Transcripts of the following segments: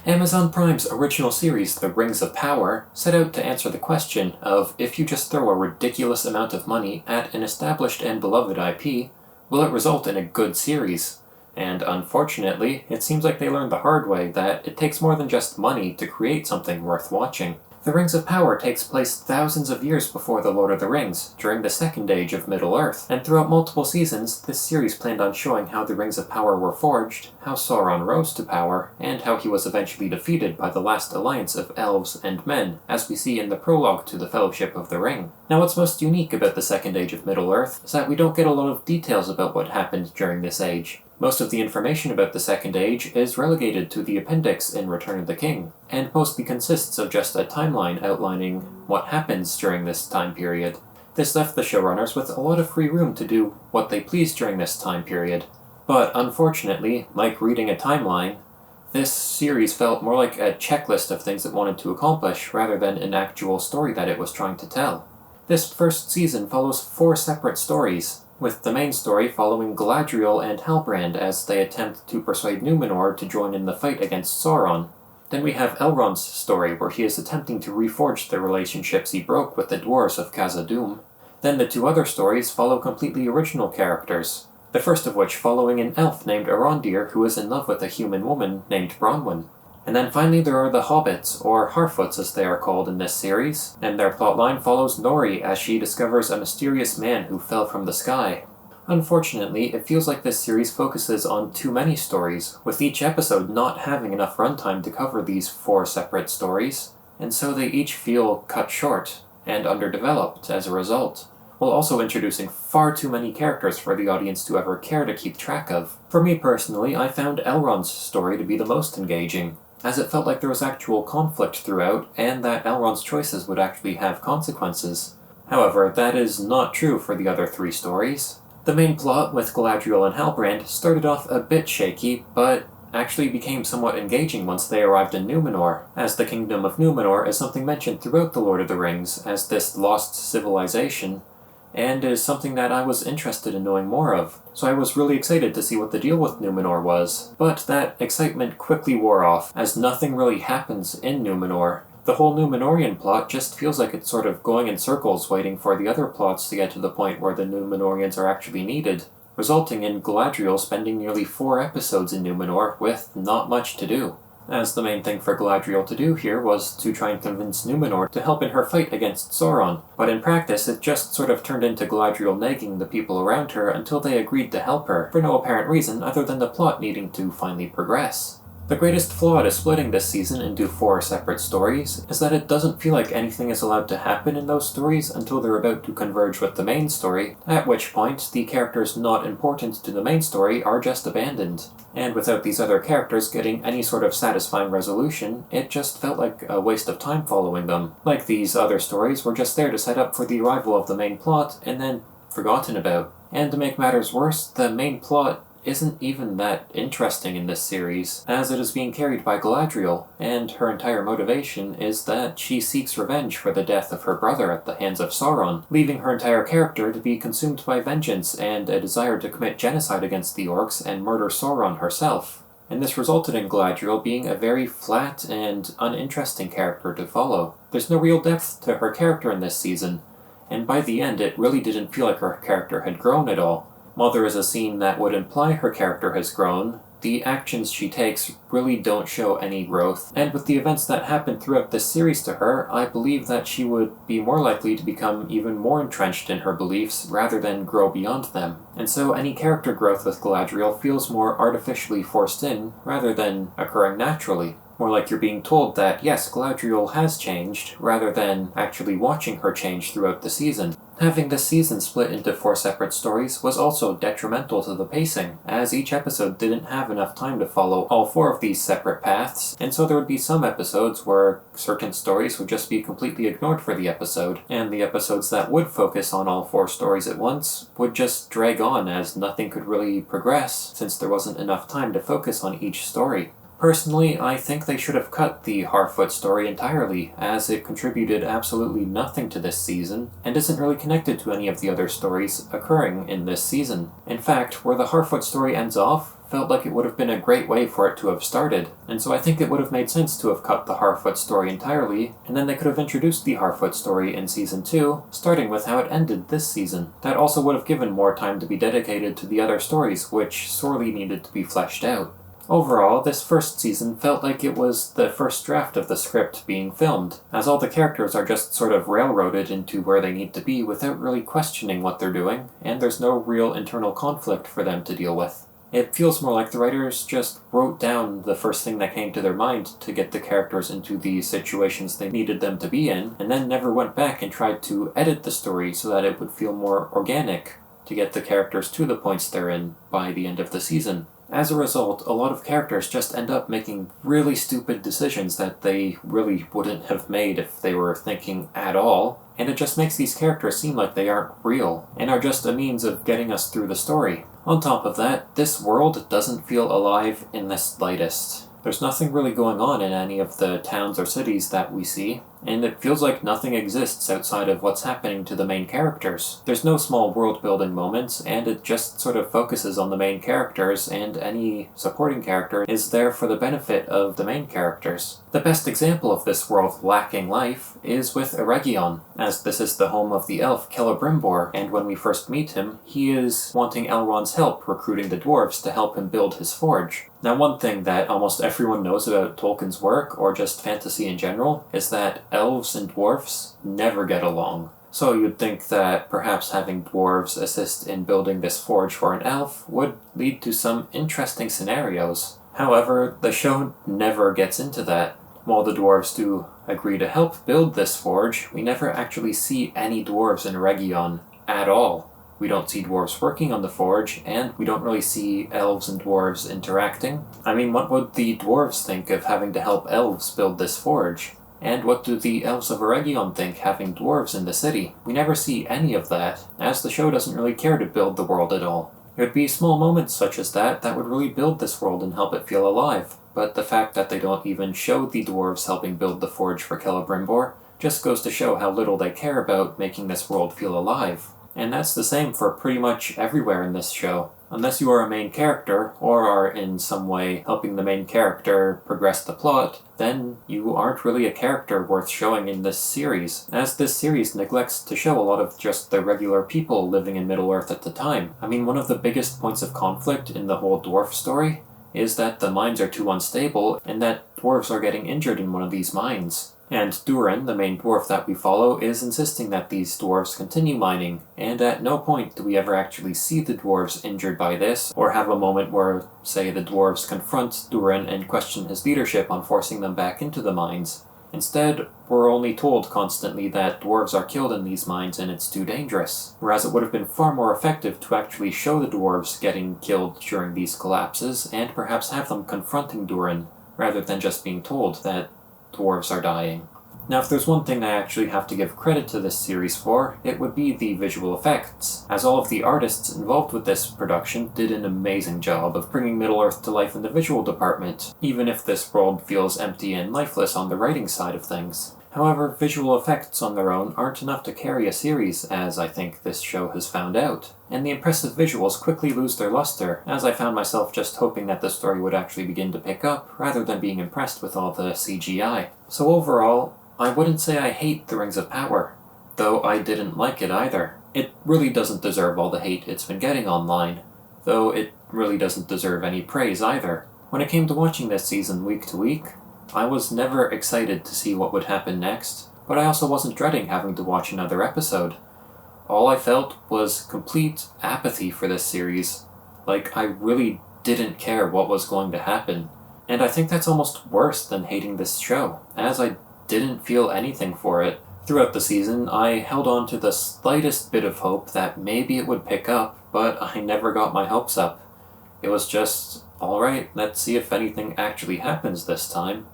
Amazon Prime's original series, The Rings of Power, set out to answer the question of if you just throw a ridiculous amount of money at an established and beloved IP, will it result in a good series? And unfortunately, it seems like they learned the hard way that it takes more than just money to create something worth watching. The Rings of Power takes place thousands of years before The Lord of the Rings, during the Second Age of Middle-earth, and throughout multiple seasons, this series planned on showing how the Rings of Power were forged, how Sauron rose to power, and how he was eventually defeated by the last alliance of elves and men, as we see in the prologue to the Fellowship of the Ring. Now, what's most unique about the Second Age of Middle-earth is that we don't get a lot of details about what happened during this age. Most of the information about the Second Age is relegated to the appendix in Return of the King, and mostly consists of just a timeline outlining what happens during this time period. This left the showrunners with a lot of free room to do what they pleased during this time period. But unfortunately, like reading a timeline, this series felt more like a checklist of things it wanted to accomplish rather than an actual story that it was trying to tell. This first season follows 4 separate stories, with the main story following Galadriel and Halbrand as they attempt to persuade Numenor to join in the fight against Sauron. Then we have Elrond's story, where he is attempting to reforge the relationships he broke with the dwarves of Khazad-dûm. Then the 2 other stories follow completely original characters, the first of which following an elf named Arondir who is in love with a human woman named Bronwyn. And then finally there are the Hobbits, or Harfoots as they are called in this series, and their plotline follows Nori as she discovers a mysterious man who fell from the sky. Unfortunately, it feels like this series focuses on too many stories, with each episode not having enough runtime to cover these 4 separate stories, and so they each feel cut short, and underdeveloped as a result, while also introducing far too many characters for the audience to ever care to keep track of. For me personally, I found Elrond's story to be the most engaging, as it felt like there was actual conflict throughout, and that Elrond's choices would actually have consequences. However, that is not true for the other 3 stories. The main plot with Galadriel and Halbrand started off a bit shaky, but actually became somewhat engaging once they arrived in Numenor, as the Kingdom of Numenor is something mentioned throughout The Lord of the Rings as this lost civilization, and is something that I was interested in knowing more of, so I was really excited to see what the deal with Numenor was. But that excitement quickly wore off, as nothing really happens in Numenor. The whole Númenórean plot just feels like it's sort of going in circles waiting for the other plots to get to the point where the Númenóreans are actually needed, resulting in Galadriel spending nearly 4 episodes in Numenor with not much to do, as the main thing for Galadriel to do here was to try and convince Numenor to help in her fight against Sauron, but in practice it just sort of turned into Galadriel nagging the people around her until they agreed to help her, for no apparent reason other than the plot needing to finally progress. The greatest flaw to splitting this season into 4 separate stories is that it doesn't feel like anything is allowed to happen in those stories until they're about to converge with the main story, at which point the characters not important to the main story are just abandoned. And without these other characters getting any sort of satisfying resolution, it just felt like a waste of time following them. Like these other stories were just there to set up for the arrival of the main plot and then forgotten about. And to make matters worse, the main plot isn't even that interesting in this series, as it is being carried by Galadriel, and her entire motivation is that she seeks revenge for the death of her brother at the hands of Sauron, leaving her entire character to be consumed by vengeance and a desire to commit genocide against the orcs and murder Sauron herself. And this resulted in Galadriel being a very flat and uninteresting character to follow. There's no real depth to her character in this season, and by the end it really didn't feel like her character had grown at all. While there is a scene that would imply her character has grown, the actions she takes really don't show any growth, and with the events that happened throughout this series to her, I believe that she would be more likely to become even more entrenched in her beliefs rather than grow beyond them. And so any character growth with Galadriel feels more artificially forced in rather than occurring naturally. More like you're being told that, yes, Galadriel has changed, rather than actually watching her change throughout the season. Having this season split into 4 separate stories was also detrimental to the pacing, as each episode didn't have enough time to follow all 4 of these separate paths, and so there would be some episodes where certain stories would just be completely ignored for the episode, and the episodes that would focus on all 4 stories at once would just drag on as nothing could really progress, since there wasn't enough time to focus on each story. Personally, I think they should have cut the Harfoot story entirely, as it contributed absolutely nothing to this season, and isn't really connected to any of the other stories occurring in this season. In fact, where the Harfoot story ends off felt like it would have been a great way for it to have started, and so I think it would have made sense to have cut the Harfoot story entirely, and then they could have introduced the Harfoot story in Season 2, starting with how it ended this season. That also would have given more time to be dedicated to the other stories, which sorely needed to be fleshed out. Overall, this first season felt like it was the first draft of the script being filmed, as all the characters are just sort of railroaded into where they need to be without really questioning what they're doing, and there's no real internal conflict for them to deal with. It feels more like the writers just wrote down the first thing that came to their mind to get the characters into the situations they needed them to be in, and then never went back and tried to edit the story so that it would feel more organic to get the characters to the points they're in by the end of the season. As a result, a lot of characters just end up making really stupid decisions that they really wouldn't have made if they were thinking at all, and it just makes these characters seem like they aren't real, and are just a means of getting us through the story. On top of that, this world doesn't feel alive in the slightest. There's nothing really going on in any of the towns or cities that we see, and it feels like nothing exists outside of what's happening to the main characters. There's no small world-building moments, and it just sort of focuses on the main characters, and any supporting character is there for the benefit of the main characters. The best example of this world lacking life is with Eregion, as this is the home of the elf Celebrimbor, and when we first meet him, he is wanting Elrond's help recruiting the dwarves to help him build his forge. Now, one thing that almost everyone knows about Tolkien's work, or just fantasy in general, is that elves and dwarfs never get along. So you'd think that perhaps having dwarves assist in building this forge for an elf would lead to some interesting scenarios. However, the show never gets into that. While the dwarves do agree to help build this forge, we never actually see any dwarves in Eregion at all. We don't see dwarves working on the forge, and we don't really see elves and dwarves interacting. I mean, what would the dwarves think of having to help elves build this forge? And what do the elves of Eregion think having dwarves in the city? We never see any of that, as the show doesn't really care to build the world at all. It would be small moments such as that would really build this world and help it feel alive, but the fact that they don't even show the dwarves helping build the forge for Celebrimbor just goes to show how little they care about making this world feel alive. And that's the same for pretty much everywhere in this show. Unless you are a main character, or are in some way helping the main character progress the plot, then you aren't really a character worth showing in this series, as this series neglects to show a lot of just the regular people living in Middle-earth at the time. I mean, one of the biggest points of conflict in the whole dwarf story is that the mines are too unstable, and that dwarves are getting injured in one of these mines. And Durin, the main dwarf that we follow, is insisting that these dwarves continue mining, and at no point do we ever actually see the dwarves injured by this, or have a moment where, say, the dwarves confront Durin and question his leadership on forcing them back into the mines. Instead, we're only told constantly that dwarves are killed in these mines and it's too dangerous, whereas it would have been far more effective to actually show the dwarves getting killed during these collapses, and perhaps have them confronting Durin, rather than just being told that dwarves are dying. Now, if there's one thing I actually have to give credit to this series for, it would be the visual effects, as all of the artists involved with this production did an amazing job of bringing Middle-earth to life in the visual department, even if this world feels empty and lifeless on the writing side of things. However, visual effects on their own aren't enough to carry a series, as I think this show has found out, and the impressive visuals quickly lose their luster, as I found myself just hoping that the story would actually begin to pick up, rather than being impressed with all the CGI. So overall, I wouldn't say I hate The Rings of Power, though I didn't like it either. It really doesn't deserve all the hate it's been getting online, though it really doesn't deserve any praise either. When it came to watching this season week to week, I was never excited to see what would happen next, but I also wasn't dreading having to watch another episode. All I felt was complete apathy for this series, like I really didn't care what was going to happen. And I think that's almost worse than hating this show, as I didn't feel anything for it. Throughout the season, I held on to the slightest bit of hope that maybe it would pick up, but I never got my hopes up. It was just, alright, let's see if anything actually happens this time.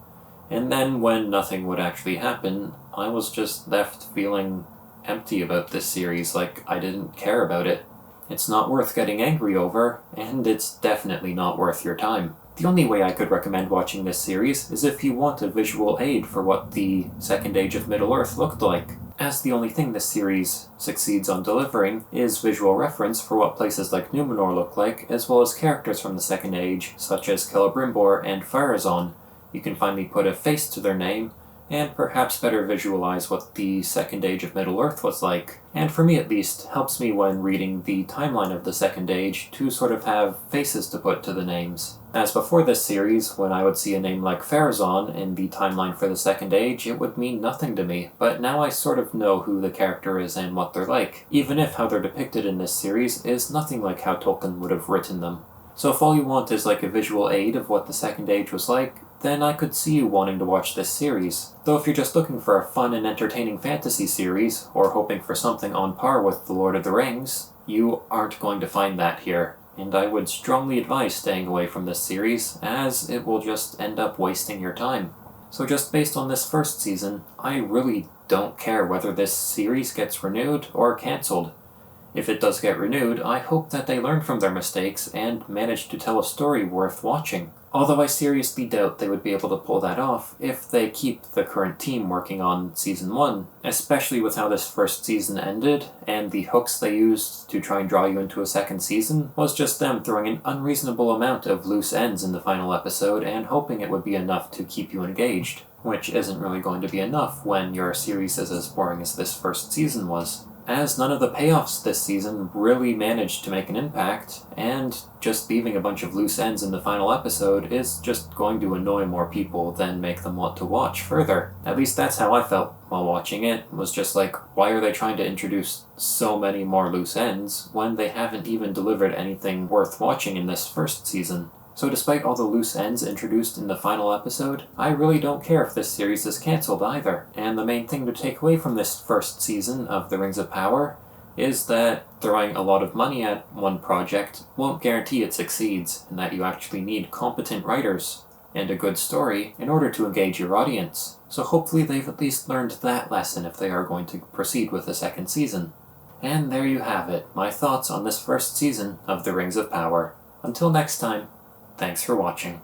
And then when nothing would actually happen, I was just left feeling empty about this series, like I didn't care about it. It's not worth getting angry over, and it's definitely not worth your time. The only way I could recommend watching this series is if you want a visual aid for what the Second Age of Middle-earth looked like. as the only thing this series succeeds on delivering is visual reference for what places like Numenor look like, as well as characters from the Second Age, such as Celebrimbor and Pharazôn. You can finally put a face to their name, and perhaps better visualize what the Second Age of Middle-earth was like. And for me at least, helps me when reading the timeline of the Second Age to sort of have faces to put to the names. As before this series, when I would see a name like Pharazôn in the timeline for the Second Age, it would mean nothing to me, but now I sort of know who the character is and what they're like, even if how they're depicted in this series is nothing like how Tolkien would have written them. So if all you want is like a visual aid of what the Second Age was like, then I could see you wanting to watch this series. Though if you're just looking for a fun and entertaining fantasy series, or hoping for something on par with The Lord of the Rings, you aren't going to find that here, and I would strongly advise staying away from this series, as it will just end up wasting your time. So just based on this first season, I really don't care whether this series gets renewed or cancelled. If it does get renewed, I hope that they learn from their mistakes and manage to tell a story worth watching. Although I seriously doubt they would be able to pull that off if they keep the current team working on Season 1, especially with how this first season ended, and the hooks they used to try and draw you into a second season was just them throwing an unreasonable amount of loose ends in the final episode and hoping it would be enough to keep you engaged, which isn't really going to be enough when your series is as boring as this first season was, as none of the payoffs this season really managed to make an impact, and just leaving a bunch of loose ends in the final episode is just going to annoy more people than make them want to watch further. At least that's how I felt while watching it, was just like, why are they trying to introduce so many more loose ends when they haven't even delivered anything worth watching in this first season? So despite all the loose ends introduced in the final episode, I really don't care if this series is cancelled either. And the main thing to take away from this first season of The Rings of Power is that throwing a lot of money at one project won't guarantee it succeeds, and that you actually need competent writers and a good story in order to engage your audience. So hopefully they've at least learned that lesson if they are going to proceed with the second season. And there you have it, my thoughts on this first season of The Rings of Power. Until next time, thanks for watching.